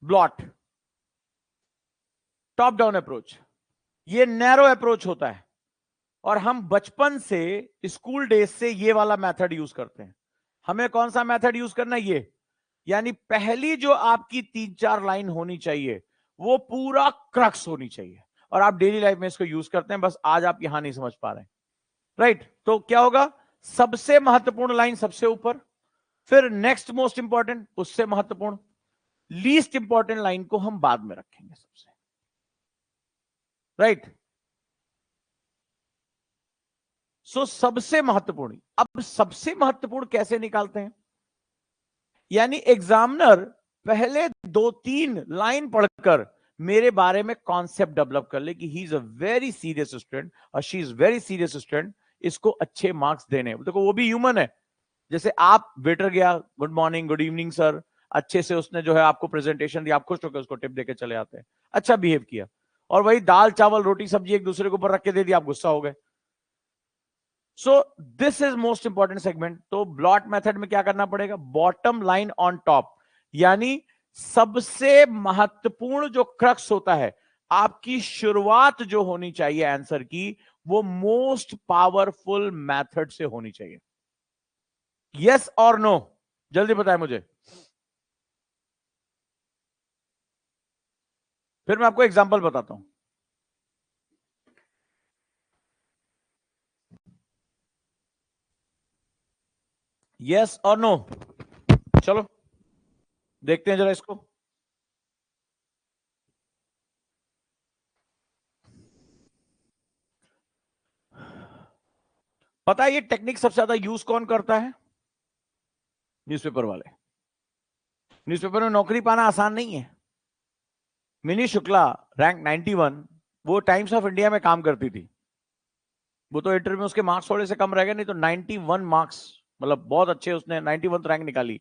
Blot, top down approach, ये narrow approach होता है और हम बचपन से स्कूल डेज से ये वाला मेथड यूज करते हैं। हमें कौन सा मेथड यूज करना है? ये, यानी पहली जो आपकी 3-4 लाइन होनी चाहिए वो पूरा क्रक्स होनी चाहिए, और आप डेली लाइफ में इसको यूज करते हैं, बस आज आप यहां नहीं समझ पा रहे हैं, राइट? तो क्या होगा? सबसे महत्वपूर्ण लाइन सबसे ऊपर, फिर नेक्स्ट मोस्ट इंपॉर्टेंट, उससे महत्वपूर्ण, लीस्ट इंपॉर्टेंट लाइन को हम बाद में रखेंगे सबसे, राइट? सो सबसे महत्वपूर्ण। अब सबसे महत्वपूर्ण कैसे निकालते हैं? यानी एग्जामिनर पहले 2-3 लाइन पढ़कर मेरे बारे में कॉन्सेप्ट डेवलप कर ले कि he is a very serious student और she is very serious student, इसको अच्छे मार्क्स देने। देखो वो भी ह्यूमन है, जैसे आप वेटर गया, good morning, good evening sir, अच्छे से उसने जो है आपको प्रेजेंटेशन दिया, आप खुश होकर उसको टिप देके चले आते हैं, अच्छा बिहेव किया, और वही दाल चावल रोटी सब्जी एक दूसरे के ऊपर रख के दे दिया, आप गुस्सा हो गए। सो this is most important segment. तो ब्लॉट मेथड में क्या करना पड़ेगा? बॉटम लाइन ऑन टॉप, यानी सबसे महत्वपूर्ण जो क्रक्स होता है, आपकी शुरुआत जो होनी चाहिए आंसर की, वो मोस्ट पावरफुल मेथड से होनी चाहिए। यस और नो? जल्दी बताएं मुझे। फिर मैं आपको एग्जांपल बताता हूं। यस और नो? चलो देखते हैं जरा इसको। पता है ये टेक्निक सबसे ज्यादा यूज कौन करता है? न्यूज़पेपर वाले। न्यूज़पेपर में नौकरी पाना आसान नहीं है। मिनी शुक्ला, रैंक 91, वो टाइम्स ऑफ इंडिया में काम करती थी। वो तो इंटरव्यू में उसके मार्क्स थोड़े से कम रह गए, नहीं तो 91 मार्क्स, मतलब बहुत अच्छे, उसने 91 रैंक निकाली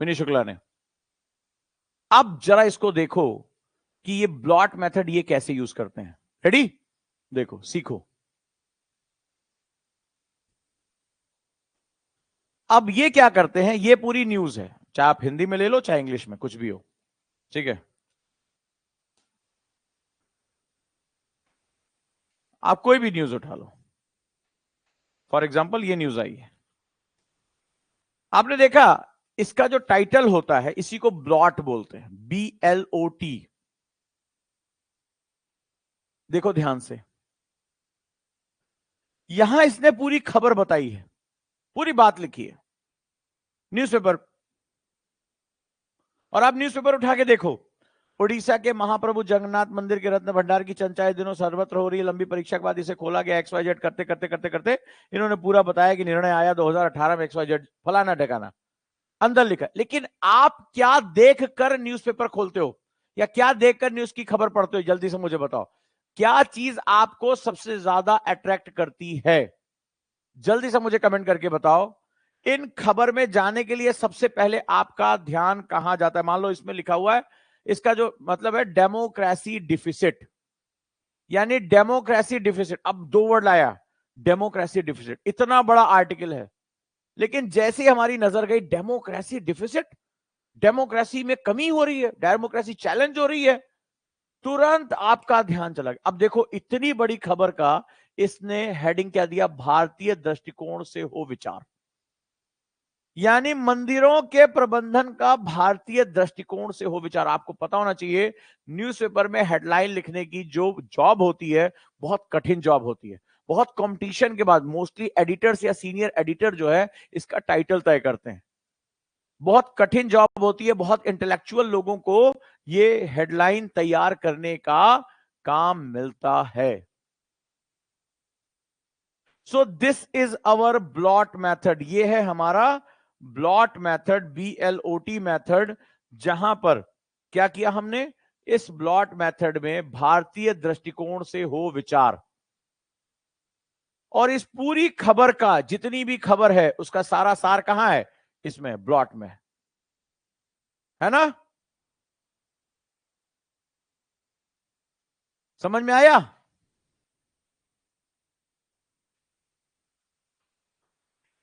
मिनी शुक्ला ने। अब जरा इसको देखो कि ये ब्लॉट मेथड ये कैसे यूज करते हैं। रेडी? देखो, सीखो। अब ये क्या करते हैं, ये पूरी न्यूज है, चाहे आप हिंदी में ले लो चाहे इंग्लिश में, कुछ भी हो, ठीक है? आप कोई भी न्यूज उठा लो, फॉर एग्जाम्पल ये न्यूज आई है, आपने देखा इसका जो टाइटल होता है इसी को ब्लॉट बोलते हैं, BLOT। देखो ध्यान से, यहां इसने पूरी खबर बताई है, पूरी बात लिखी है न्यूज़पेपर। और आप न्यूज़पेपर उठा के देखो, उड़ीसा के महाप्रभु जगन्नाथ मंदिर के रत्न भंडार की चर्चा दिनों सर्वत्र हो रही है, लंबी परीक्षा के बाद इसे खोला गया, XYZ करते करते करते करते इन्होंने पूरा बताया कि निर्णय आया 2018 में, XYZ फलाना ठिकाना अंदर लिखा। लेकिन आप क्या देखकर न्यूज़पेपर खोलते हो, या क्या देखकर न्यूज की खबर पढ़ते हो? जल्दी से मुझे बताओ, क्या चीज आपको सबसे ज्यादा अट्रैक्ट करती है? जल्दी से मुझे कमेंट करके बताओ। इन खबर में जाने के लिए सबसे पहले आपका ध्यान कहां जाता है? मान लो इसमें लिखा हुआ है, इसका जो मतलब है डेमोक्रेसी डिफिसिट, यानी डेमोक्रेसी डिफिसिट, अब 2 वर्ड लाया, डेमोक्रेसी डिफिसिट, इतना बड़ा आर्टिकल है, लेकिन जैसे ही हमारी नजर गई डेमोक्रेसी डिफिसिट, डेमोक्रेसी में कमी हो रही है, डेमोक्रेसी चैलेंज हो रही है, तुरंत आपका ध्यान चला गया। अब देखो इतनी बड़ी खबर का इसने हेडिंग क्या दिया? भारतीय दृष्टिकोण से हो विचार, यानी मंदिरों के प्रबंधन का भारतीय दृष्टिकोण से हो विचार। आपको पता होना चाहिए न्यूज़पेपर में हेडलाइन लिखने की जो जॉब होती है बहुत कठिन जॉब होती है, बहुत कंपटीशन के बाद मोस्टली एडिटर्स या सीनियर एडिटर जो है इसका टाइटल तय करते हैं, बहुत कठिन जॉब होती है, बहुत इंटेलेक्चुअल लोगों को ये हेडलाइन तैयार करने का काम मिलता है। सो this is our blot method, ये है हमारा ब्लॉट मेथड, BLOT मेथड, जहां पर क्या किया हमने? इस ब्लॉट मेथड में भारतीय दृष्टिकोण से हो विचार, और इस पूरी खबर का, जितनी भी खबर है उसका सारा सार कहां है? इसमें ब्लॉट में, है ना? समझ में आया?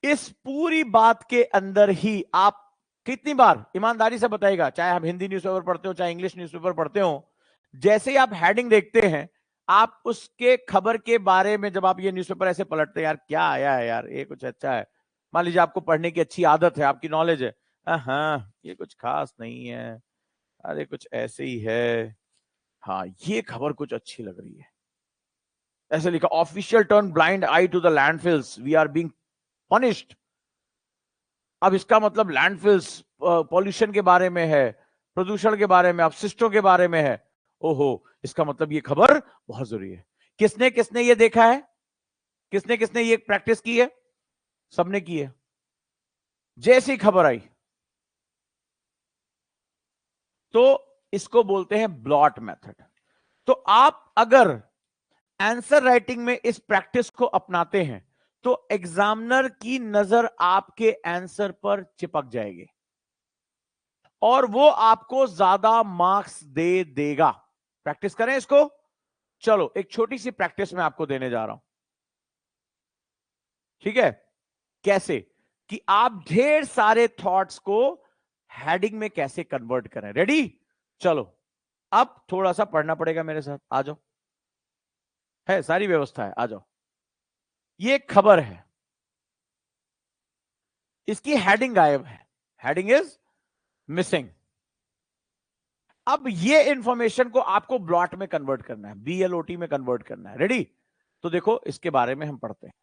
इस पूरी बात के अंदर ही आप कितनी बार ईमानदारी से बताइएगा, चाहे आप हिंदी न्यूज़पेपर पढ़ते हो चाहे इंग्लिश न्यूज़पेपर पढ़ते हो, जैसे ही आप हेडिंग देखते हैं, आप उसके खबर के बारे में जब आप ये न्यूज़पेपर ऐसे पलटते हैं, यार क्या आया है यार, ये कुछ अच्छा है। मान लीजिए आपको पढ़ने की अच्छी आदत है, आपकी नॉलेज है, हाँ ये कुछ खास नहीं है, अरे कुछ ऐसे ही है, हाँ ये खबर कुछ अच्छी लग रही है। ऐसे लिखा, official turn blind eye to the landfills, we are being punished. अब इसका मतलब लैंडफिल्स पॉल्यूशन के बारे में है, प्रदूषण के बारे में, अपशिष्टों के बारे में है। ओहो, इसका मतलब ये खबर बहुत जरूरी है। किसने किसने ये देखा है, किसने किसने ये प्रैक्टिस की है? सबने की है। जैसी खबर आई तो इसको बोलते हैं ब्लॉट मेथड। तो आप अगर आंसर राइटिंग में इस प्रैक्टिस को अपनाते हैं तो एग्जामिनर की नजर आपके आंसर पर चिपक जाएगी और वो आपको ज्यादा मार्क्स दे देगा। प्रैक्टिस करें इसको। चलो एक छोटी सी प्रैक्टिस मैं आपको देने जा रहा हूं, ठीक है? कैसे कि आप ढेर सारे थॉट्स को हेडिंग में कैसे कन्वर्ट करें। रेडी? चलो अब थोड़ा सा पढ़ना पड़ेगा मेरे साथ, आ जाओ, है सारी व्यवस्था है, आ जाओ। ये खबर है, इसकी हेडिंग गायब है, हेडिंग इज मिसिंग। अब ये इंफॉर्मेशन को आपको ब्लॉट में कन्वर्ट करना है, BLOT में कन्वर्ट करना है। रेडी? तो देखो इसके बारे में हम पढ़ते हैं।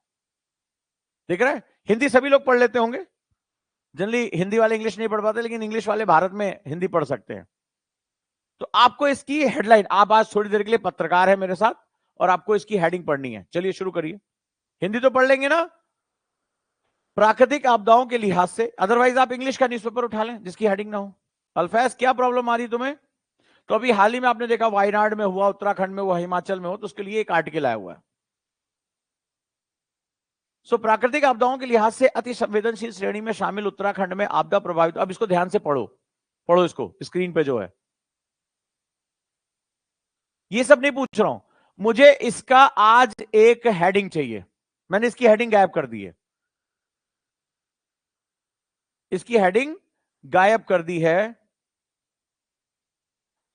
देख रहे हैं, हिंदी सभी लोग पढ़ लेते होंगे, जनरली हिंदी वाले इंग्लिश नहीं पढ़ पाते, लेकिन इंग्लिश वाले भारत में हिंदी पढ़ सकते हैं। तो आपको इसकी हेडलाइन, आप आज थोड़ी देर के लिए पत्रकार है मेरे साथ और आपको इसकी हेडिंग पढ़नी है। चलिए शुरू करिए। हिंदी तो पढ़ लेंगे ना? प्राकृतिक आपदाओं के लिहाज से, अदरवाइज आप इंग्लिश का न्यूज़पेपर उठा लें जिसकी हेडिंग ना हो। अल्फैज क्या प्रॉब्लम आ रही तुम्हें? तो अभी हाल ही में आपने देखा वायनाड में हुआ, उत्तराखंड में हुआ, हिमाचल में हो, तो उसके लिए एक आर्टिकल आया हुआ है। सो प्राकृतिक आपदाओं के लिहाज से अति संवेदनशील श्रेणी में शामिल उत्तराखंड में आपदा प्रभावित। अब इसको ध्यान से पढ़ो, पढ़ो इसको, स्क्रीन पे जो है। ये सब नहीं पूछ रहा हूं, मुझे इसका आज एक हेडिंग चाहिए। मैंने इसकी हेडिंग गायब कर दी है, इसकी हेडिंग गायब कर दी है।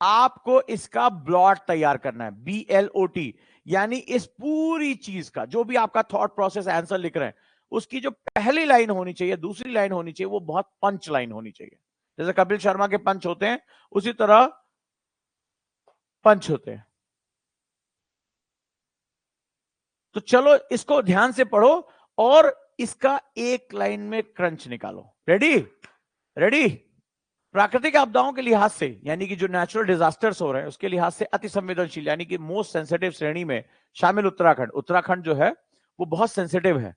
आपको इसका ब्लॉट तैयार करना है, BLOT, यानी इस पूरी चीज का जो भी आपका थॉट प्रोसेस आंसर लिख रहे हैं, उसकी जो पहली लाइन होनी चाहिए, दूसरी लाइन होनी चाहिए, वो बहुत पंच लाइन होनी चाहिए। जैसे कपिल शर्मा के पंच होते हैं, उसी तरह पंच होते हैं। तो चलो इसको ध्यान से पढ़ो और इसका एक लाइन में क्रंच निकालो। रेडी? रेडी? प्राकृतिक आपदाओं के लिहाज से, यानी कि जो नेचुरल डिजास्टर्स हो रहे हैं उसके लिहाज से अति संवेदनशील यानी कि मोस्ट सेंसिटिव श्रेणी में शामिल उत्तराखंड, उत्तराखंड जो है वो बहुत सेंसिटिव है,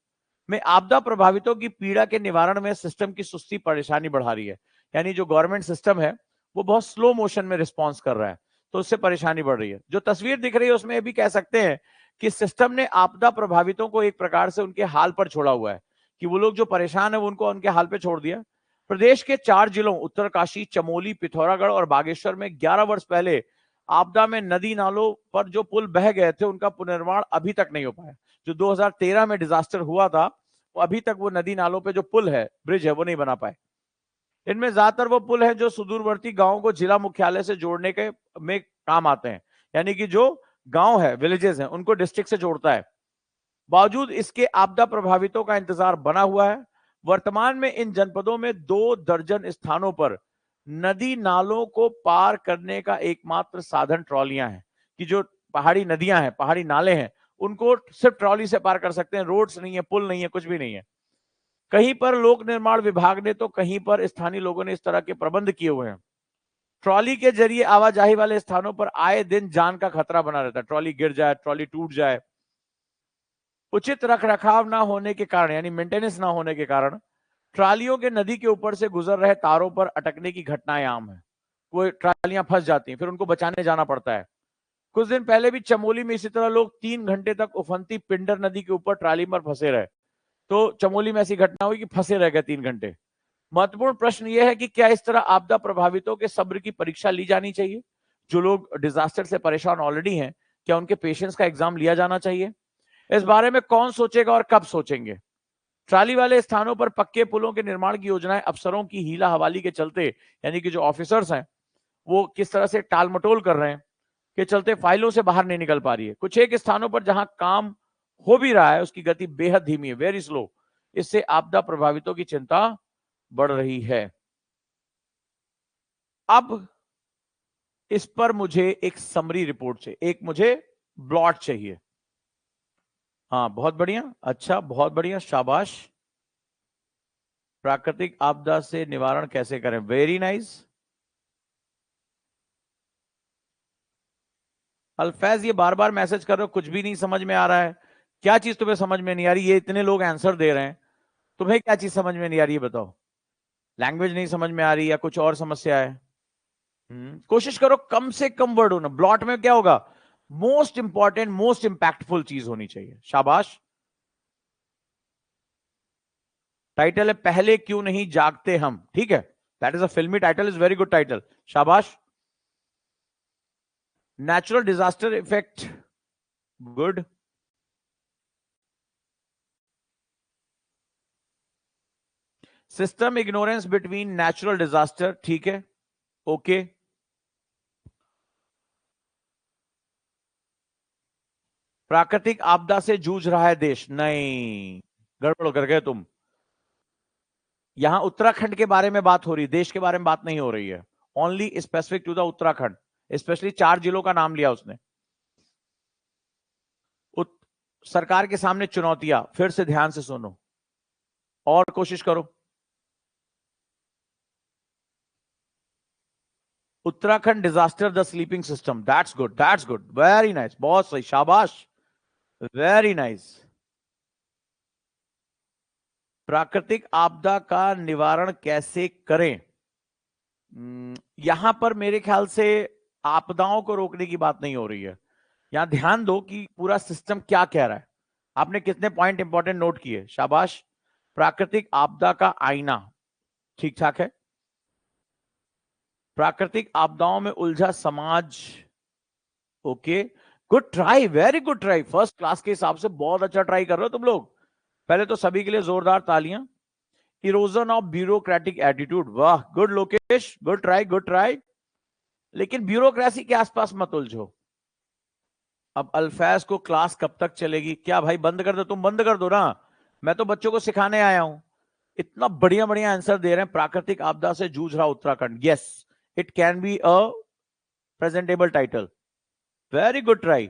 में आपदा प्रभावितों की पीड़ा के निवारण में सिस्टम की सुस्ती परेशानी बढ़ा रही है। यानी जो गवर्नमेंट सिस्टम है वो बहुत स्लो मोशन में रिस्पॉन्स कर रहा है, तो उससे परेशानी बढ़ रही है। जो तस्वीर दिख रही है उसमें भी कह सकते हैं कि सिस्टम ने आपदा प्रभावितों को एक प्रकार से उनके हाल पर छोड़ा हुआ है, कि वो लोग जो परेशान है उनको उनके हाल पे छोड़ दिया। प्रदेश के 4 जिलों उत्तरकाशी, चमोली, पिथौरागढ़ और बागेश्वर में 11 वर्ष पहले आपदा में नदी नालों पर जो पुल बह गए थे उनका पुनर्निर्माण अभी तक नहीं हो पाया। जो 2013 में डिजास्टर हुआ था, वो अभी तक वो नदी नालों पे जो पुल है, ब्रिज है, वो नहीं बना पाए। इनमें ज्यादातर वो पुल है जो सुदूरवर्ती गांवों को जिला मुख्यालय से जोड़ने के में काम आते हैं, यानी कि जो गांव है, विलेजेस हैं, उनको डिस्ट्रिक्ट से जोड़ता है। बावजूद इसके आपदा प्रभावितों का इंतजार बना हुआ है। वर्तमान में इन जनपदों में 2 दर्जन स्थानों पर नदी नालों को पार करने का एकमात्र साधन ट्रॉलियां हैं, कि जो पहाड़ी नदियां हैं, पहाड़ी नाले हैं, उनको सिर्फ ट्रॉली से पार कर सकते हैं। रोड्स नहीं है, पुल नहीं है, कुछ भी नहीं है। कहीं पर लोक निर्माण विभाग ने तो कहीं पर स्थानीय लोगों ने इस तरह के प्रबंध किए हुए हैं। ट्रॉली के जरिए आवाजाही वाले स्थानों पर आए दिन जान का खतरा बना रहता है। ट्रॉली गिर जाए, ट्रॉली टूट जाए। उचित रखरखाव ना होने के कारण, यानी मेंटेनेंस ना होने के कारण, ट्रालियों के नदी के ऊपर से गुजर रहे तारों पर अटकने की घटनाएं आम है। कोई ट्रालियां फंस जाती हैं, फिर उनको बचाने जाना पड़ता है। कुछ दिन पहले भी चमोली में इसी तरह लोग 3 घंटे तक उफनती पिंडर नदी के ऊपर ट्राली पर फंसे रहे। तो चमोली में ऐसी घटना हुई कि फंसे रह गए 3 घंटे। महत्वपूर्ण प्रश्न यह है कि क्या इस तरह आपदा प्रभावितों के सब्र की परीक्षा ली जानी चाहिए? जो लोग डिजास्टर से परेशान ऑलरेडी हैं, क्या उनके पेशेंस का एग्जाम लिया जाना चाहिए? इस बारे में कौन सोचेगा और कब सोचेंगे? ट्राली वाले स्थानों पर पक्के पुलों के निर्माण की योजनाएं अफसरों की हीला हवाली के चलते, यानी कि जो ऑफिसर्स हैं वो किस तरह से टालमटोल कर रहे हैं के चलते फाइलों से बाहर नहीं निकल पा रही है। कुछ एक स्थानों पर जहां काम हो भी रहा है उसकी गति बेहद धीमी है, वेरी स्लो। इससे आपदा प्रभावितों की चिंता बढ़ रही है। अब इस पर मुझे एक समरी रिपोर्ट चाहिए, एक मुझे ब्लॉट चाहिए। हाँ बहुत बढ़िया, अच्छा बहुत बढ़िया, शाबाश। प्राकृतिक आपदा से निवारण कैसे करें, वेरी नाइस। अल्फैज ये बार बार मैसेज कर रहे हो, कुछ भी नहीं समझ में आ रहा है। क्या चीज तुम्हें समझ में नहीं आ रही? ये इतने लोग आंसर दे रहे हैं, तुम्हें क्या चीज समझ में नहीं आ रही है बताओ? लैंग्वेज नहीं समझ में आ रही या कुछ और समस्या है? कोशिश करो कम से कम वर्ड होना। ब्लॉट में क्या होगा? मोस्ट इंपॉर्टेंट, मोस्ट इंपैक्टफुल चीज होनी चाहिए। शाबाश। टाइटल है पहले क्यों नहीं जागते हम, ठीक है, that is a filmy title, is very good title, शाबाश। Natural disaster effect, good. System ignorance between natural disaster, ठीक है, ओके। प्राकृतिक आपदा से जूझ रहा है देश, नहीं, गड़बड़ कर गए तुम। यहां उत्तराखंड के बारे में बात हो रही है, देश के बारे में बात नहीं हो रही है। Only specific to the Uttarakhand, specially 4 जिलों का नाम लिया उसने। सरकार के सामने चुनौतियां, फिर से ध्यान से सुनो और कोशिश करो। Uttarakhand disaster the sleeping system, that's good, that's good, very nice, बहुत सही, शाबाश, वेरी नाइस। प्राकृतिक आपदा का निवारण कैसे करें? यहां पर मेरे ख्याल से आपदाओं को रोकने की बात नहीं हो रही है। यहां ध्यान दो कि पूरा सिस्टम क्या कह रहा है। आपने कितने पॉइंट इंपॉर्टेंट नोट किए, शाबाश। प्राकृतिक आपदा का आईना, ठीक ठाक है। प्राकृतिक आपदाओं में उलझा समाज, okay, good try, very good try, first class के हिसाब से बहुत अच्छा ट्राई कर रहे हो तुम लोग। पहले तो सभी के लिए जोरदार तालियां। इरोजन ऑफ ब्यूरोक्रेटिक एटीट्यूड, वाह, good Lokesh, good try, good try. लेकिन ब्यूरोक्रेसी के आसपास मत उलझो। अब अल्फैज को क्लास कब तक चलेगी? क्या भाई बंद कर दो? तुम बंद कर दो ना, मैं तो बच्चों को सिखाने आया हूं। इतना बढ़िया बढ़िया आंसर दे रहे हैं। प्राकृतिक आपदा से जूझ रहा Uttarakhand, yes, it can be a presentable title, very good try.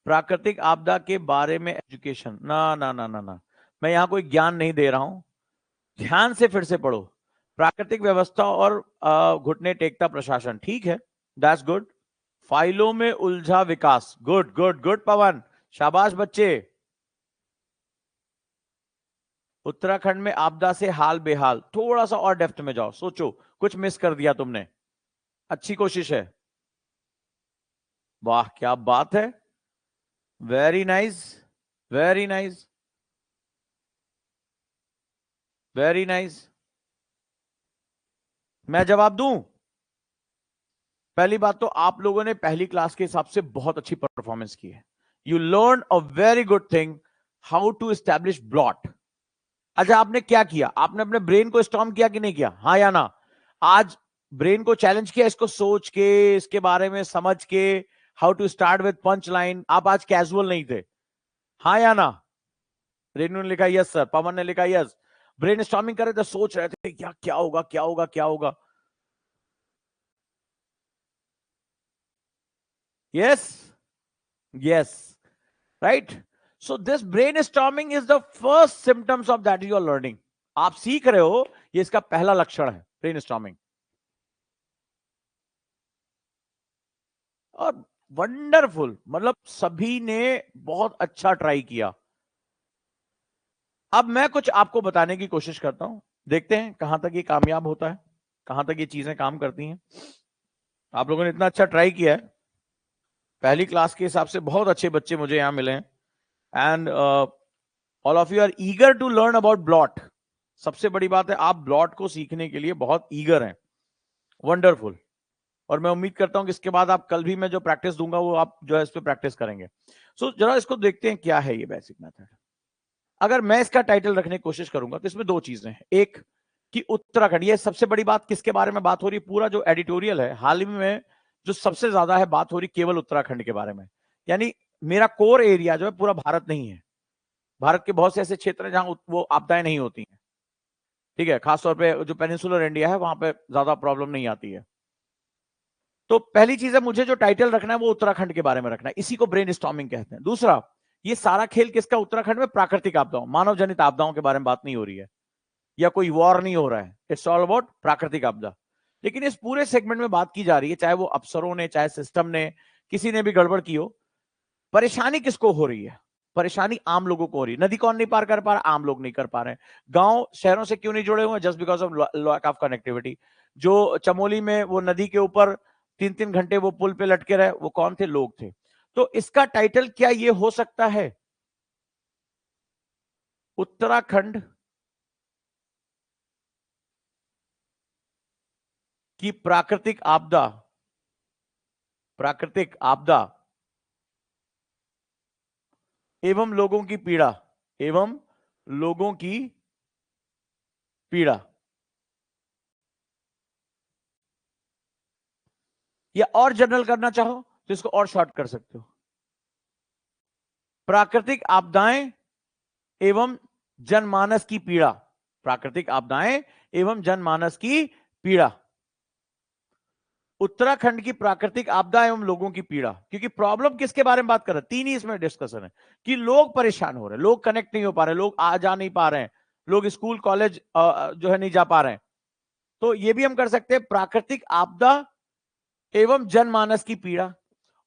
प्राकृतिक आपदा के बारे में एजुकेशन, ना ना ना ना ना, मैं यहां कोई ज्ञान नहीं दे रहा हूं, ध्यान से फिर से पढ़ो। प्राकृतिक व्यवस्था और घुटने टेकता प्रशासन, ठीक है, दैट्स गुड। फाइलों में उलझा विकास, गुड गुड गुड पवन, शाबाश बच्चे। उत्तराखंड में आपदा से हाल बेहाल, थोड़ा सा और डेप्थ में जाओ, सोचो कुछ मिस कर दिया तुमने, अच्छी कोशिश है, वाह क्या बात है, very nice, very nice, very nice. मैं जवाब दूं? पहली बात तो आप लोगों ने पहली क्लास के हिसाब से बहुत अच्छी परफॉर्मेंस की है। You learn a very good thing, how to establish plot. अच्छा आपने क्या किया? आपने अपने ब्रेन को स्टॉर्म किया कि नहीं किया, हाँ या ना? आज ब्रेन को चैलेंज किया, इसको सोच के, इसके बारे में समझ के, how to start with punch line. आप आज कैजुअल नहीं थे, हाँ या ना? रेनू ने लिखा यस सर, पवन ने लिखा यस। ब्रेन स्टॉर्मिंग कर रहे थे, सोच रहे थे क्या क्या होगा क्या होगा क्या होगा। Yes, yes, right. So this brainstorming is the first symptoms of that you are learning. आप सीख रहे हो, ये इसका पहला लक्षण है, ब्रेन स्टॉर्मिंग। और वंडरफुल, मतलब सभी ने बहुत अच्छा ट्राई किया। अब मैं कुछ आपको बताने की कोशिश करता हूं, देखते हैं कहां तक ये कामयाब होता है, कहां तक ये चीजें काम करती हैं। आप लोगों ने इतना अच्छा ट्राई किया है, पहली क्लास के हिसाब से बहुत अच्छे बच्चे मुझे यहां मिले हैं। And all of you are eager to learn about plot. सबसे बड़ी बात है, आप ब्लॉट को सीखने के लिए बहुत ईगर हैं, वंडरफुल। और मैं उम्मीद करता हूं कि इसके बाद आप कल भी मैं जो प्रैक्टिस दूंगा वो आप जो है इस पर प्रैक्टिस करेंगे। सो जरा इसको देखते हैं क्या है ये बेसिक मेथड। अगर मैं इसका टाइटल रखने की कोशिश करूंगा तो इसमें दो चीजें हैं। एक कि उत्तराखंड, ये सबसे बड़ी बात किसके बारे में बात हो रही है, पूरा जो एडिटोरियल है हाल ही में जो सबसे ज्यादा है बात हो रही केवल उत्तराखंड के बारे में। यानी मेरा कोर एरिया जो है पूरा भारत नहीं है, भारत के बहुत से ऐसे क्षेत्र हैं जहां वो आपदाएं नहीं होती हैं, ठीक है, खासतौर पे जो पेनिनसुलर इंडिया है वहां पे ज्यादा प्रॉब्लम नहीं आती है। तो पहली चीज है, मुझे जो टाइटल रखना है वो उत्तराखंड के बारे में रखना है, इसी को ब्रेन स्टॉर्मिंग कहते हैं। दूसरा, ये सारा खेल किसका, उत्तराखंड में प्राकृतिक आपदाओं, मानव जनित आपदाओं के बारे में बात नहीं हो रही है, या कोई वॉर नहीं हो रहा है, इट्स ऑल अबाउट प्राकृतिक आपदा। लेकिन इस पूरे सेगमेंट में बात की जा रही है, चाहे वो अफसरों ने, चाहे सिस्टम ने, किसी ने भी गड़बड़ की हो, परेशानी किसको हो रही है, परेशानी आम लोगों को हो रही है। नदी कौन नहीं पार कर पा रहा, आम लोग नहीं कर पा रहे हैं। गांव शहरों से क्यों नहीं जुड़े हुए, just because of lack of connectivity. जो चमोली में वो नदी के ऊपर 3-3 घंटे वो पुल पे लटके रहे, वो कौन थे, लोग थे। तो इसका टाइटल क्या ये हो सकता है, उत्तराखंड की प्राकृतिक आपदा, प्राकृतिक आपदा एवं लोगों की पीड़ा, एवं लोगों की पीड़ा। या और जनरल करना चाहो तो इसको और शॉर्ट कर सकते हो, प्राकृतिक आपदाएं एवं जनमानस की पीड़ा, प्राकृतिक आपदाएं एवं जनमानस की पीड़ा। उत्तराखंड की प्राकृतिक आपदा एवं लोगों की पीड़ा, क्योंकि प्रॉब्लम किसके बारे में बात कर रहे हैं, तीन ही इसमें डिस्कशन है कि लोग परेशान हो रहे हैं, लोग कनेक्ट नहीं हो पा रहे, लोग आ जा नहीं पा रहे हैं, लोग स्कूल कॉलेज जो है नहीं जा पा रहे हैं। तो ये भी हम कर सकते हैं, प्राकृतिक आपदा एवं जनमानस की पीड़ा,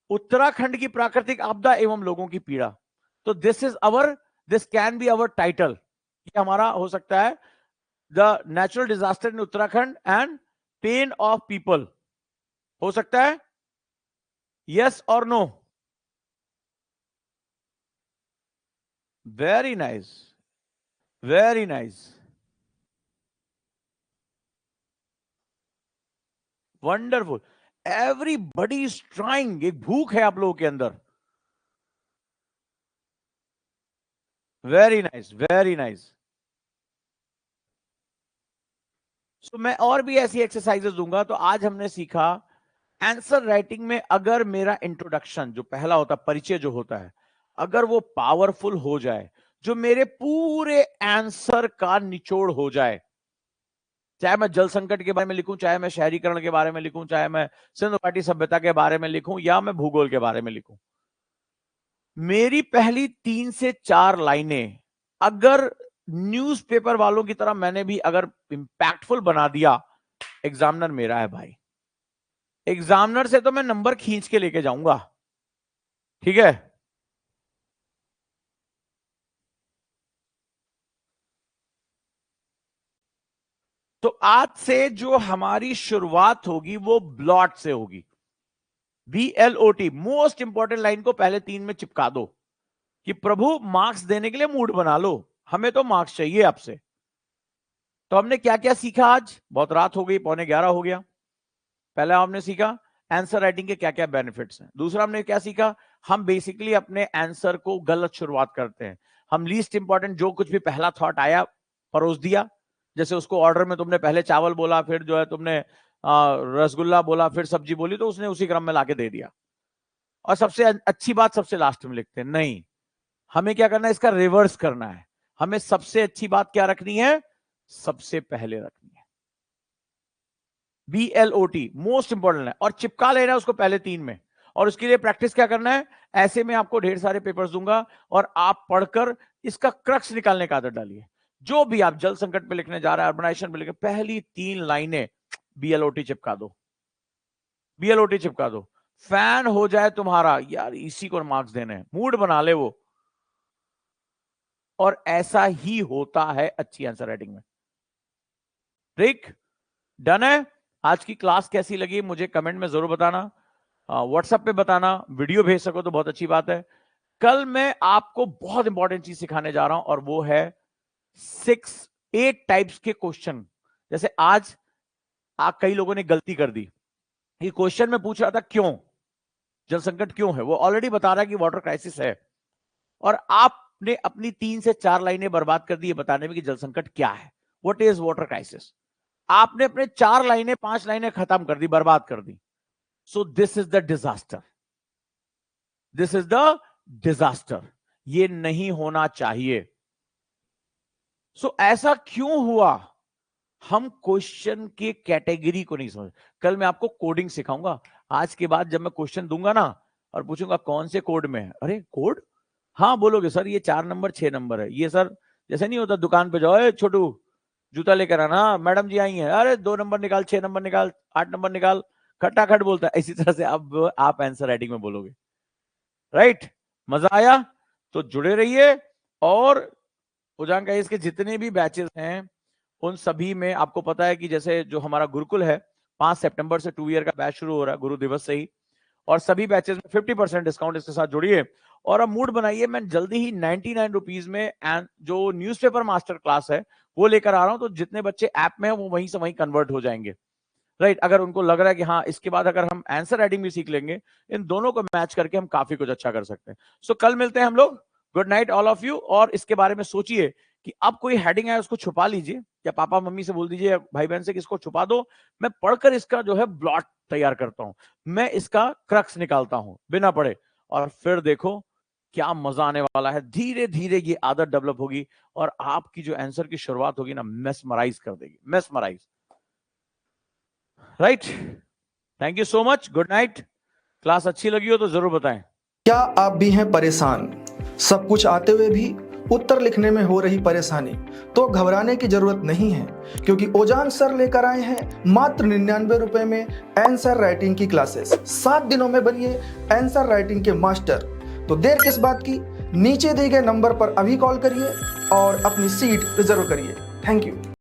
उत्तराखंड की प्राकृतिक आपदा एवं लोगों की पीड़ा। तो this can be our title, ये हमारा हो सकता है, the natural disaster in Uttarakhand and pain of people, हो सकता है, यस और no. Very nice, very nice, wonderful, everybody is trying, एक भूख है आप लोगों के अंदर, very nice, very nice. So मैं और भी ऐसी एक्सरसाइजेस दूंगा। तो आज हमने सीखा आंसर राइटिंग में, अगर मेरा इंट्रोडक्शन जो पहला होता, परिचय जो होता है, अगर वो पावरफुल हो जाए, जो मेरे पूरे आंसर का निचोड़ हो जाए, चाहे मैं जल संकट के बारे में लिखूं, चाहे मैं शहरीकरण के बारे में लिखूं, चाहे मैं सिंधु घाटी सभ्यता के बारे में लिखूं, या मैं भूगोल के बारे में लिखूं, मेरी पहली 3 से 4 लाइनें अगर न्यूज़पेपर वालों की तरह मैंने भी अगर इंपैक्टफुल बना दिया, एग्जामिनर मेरा है भाई, एग्जामिनर से तो मैं नंबर खींच के लेके जाऊंगा, ठीक है। तो आज से जो हमारी शुरुआत होगी वो ब्लॉट से होगी, BLOT, मोस्ट इंपॉर्टेंट लाइन को पहले 3 में चिपका दो कि प्रभु मार्क्स देने के लिए मूड बना लो, हमें तो मार्क्स चाहिए आपसे। तो हमने क्या क्या सीखा आज, बहुत रात हो गई, 11:15 हो गया। पहला हमने सीखा आंसर राइटिंग के क्या क्या बेनिफिट्स हैं। दूसरा हमने क्या सीखा, हम बेसिकली अपने आंसर को गलत शुरुआत करते हैं, हम लीस्ट इंपॉर्टेंट जो कुछ भी पहला थॉट आया परोस दिया, जैसे उसको ऑर्डर में तुमने पहले चावल बोला, फिर जो है तुमने रसगुल्ला बोला, फिर सब्जी बोली, तो उसने उसी क्रम में लाके दे दिया, और सबसे अच्छी बात सबसे लास्ट में लिखते हैं। नहीं, हमें क्या करना है, इसका रिवर्स करना है, हमें सबसे अच्छी बात क्या रखनी है, सबसे पहले रखनी है। BLOT मोस्ट इंपॉर्टेंट है, और चिपका लेना है उसको पहले 3 में। और उसके लिए प्रैक्टिस क्या करना है, ऐसे में आपको ढेर सारे पेपर्स दूंगा और आप पढ़कर इसका क्रक्स निकालने का आदत डालिए। जो भी आप जल संकट पे लिखने जा रहे हैं, अर्बनाइजेशन पे लिखने, पहली 3 लाइनें BLOT चिपका दो, BLOT चिपका दो, फैन हो जाए तुम्हारा, यार इसी को मार्क्स देने हैं, मूड बना ले वो। और ऐसा ही होता है अच्छी आंसर राइटिंग में। ठीक, डन है। आज की क्लास कैसी लगी मुझे कमेंट में जरूर बताना, व्हाट्सएप पे बताना, वीडियो भेज सको तो बहुत अच्छी बात है। कल मैं आपको बहुत इंपॉर्टेंट चीज सिखाने जा रहा हूं, और वो है 8 टाइप्स के क्वेश्चन। जैसे आज कई लोगों ने गलती कर दी, ये क्वेश्चन में पूछ रहा था क्यों जल संकट क्यों है, वो ऑलरेडी बता रहा है कि वाटर क्राइसिस है, और आप आपने अपनी 3 से 4 लाइनें बर्बाद कर दी ये बताने में कि जल संकट क्या है, व्हाट इज वाटर क्राइसिस। आपने अपने 4 लाइनें 5 लाइनें खत्म कर दी, बर्बाद कर दी। So this is the disaster, this is the disaster. ये नहीं होना चाहिए। सो ऐसा क्यों हुआ? हम क्वेश्चन के कैटेगरी को नहीं समझ। कल मैं आपको कोडिंग सिखाऊंगा। आज के बाद जब मैं क्वेश्चन दूंगा ना और पूछूंगा कौन से कोड में है, अरे कोड, हाँ बोलोगे सर ये 4 नंबर 6 नंबर है। ये सर जैसे नहीं होता दुकान पे जाओ, छोटू जूता लेकर आना, मैडम जी आई हैं, अरे 2 नंबर निकाल, 6 नंबर निकाल, 8 नंबर निकाल, खटाखट बोलता है। इसी तरह से अब आप आंसर राइटिंग में बोलोगे। राइट? मजा आया? तो जुड़े रहिए। और उजान गाइस के जितने भी बैचेस हैं उन सभी में आपको पता है कि जैसे जो हमारा गुरुकुल है 5 सितंबर से 2 ईयर का बैच शुरू हो रहा है, गुरु दिवस से ही, और सभी बैचेस में 50% डिस्काउंट इसके साथ जुड़िए। और अब मूड बनाइए, मैं जल्दी ही 99 रुपीज में जो न्यूज़पेपर मास्टर क्लास है वो लेकर आ रहा हूं। तो जितने बच्चे ऐप में है वो वहीं से वहीं कन्वर्ट हो जाएंगे। राइट? अगर उनको लग रहा है कि हाँ इसके बाद अगर हम आंसर राइटिंग भी सीख लेंगे, इन दोनों को मैच करके हम काफी कुछ अच्छा कर सकते हैं। सो कल मिलते हैं हम लोग। Good night all of you. और इसके बारे में सोचिए कि अब कोई हेडिंग है उसको छुपा लीजिए, या पापा मम्मी से बोल दीजिए, भाई बहन से कि इसको छुपा दो, मैं पढ़कर इसका जो है ब्लॉट तैयार करता हूं, मैं इसका क्रक्स निकालता हूं बिना पढ़े। और फिर देखो क्या मजा आने वाला है। धीरे धीरे ये आदत डेवलप होगी और आपकी जो आंसर की शुरुआत होगी ना, मेस्मराइज कर देगी, mesmerise. Right? Thank you so much. Good night. Class अच्छी लगी हो तो जरूर बताएं। क्या आप भी हैं परेशान, सब कुछ आते हुए भी उत्तर लिखने में हो रही परेशानी? तो घबराने की जरूरत नहीं है, क्योंकि ओजान सर लेकर आए हैं मात्र 99 रुपए में आंसर राइटिंग की क्लासेस। 7 दिनों में बनिए आंसर राइटिंग के मास्टर। तो देर किस बात की, नीचे दिए गए नंबर पर अभी कॉल करिए और अपनी सीट रिजर्व करिए। Thank you.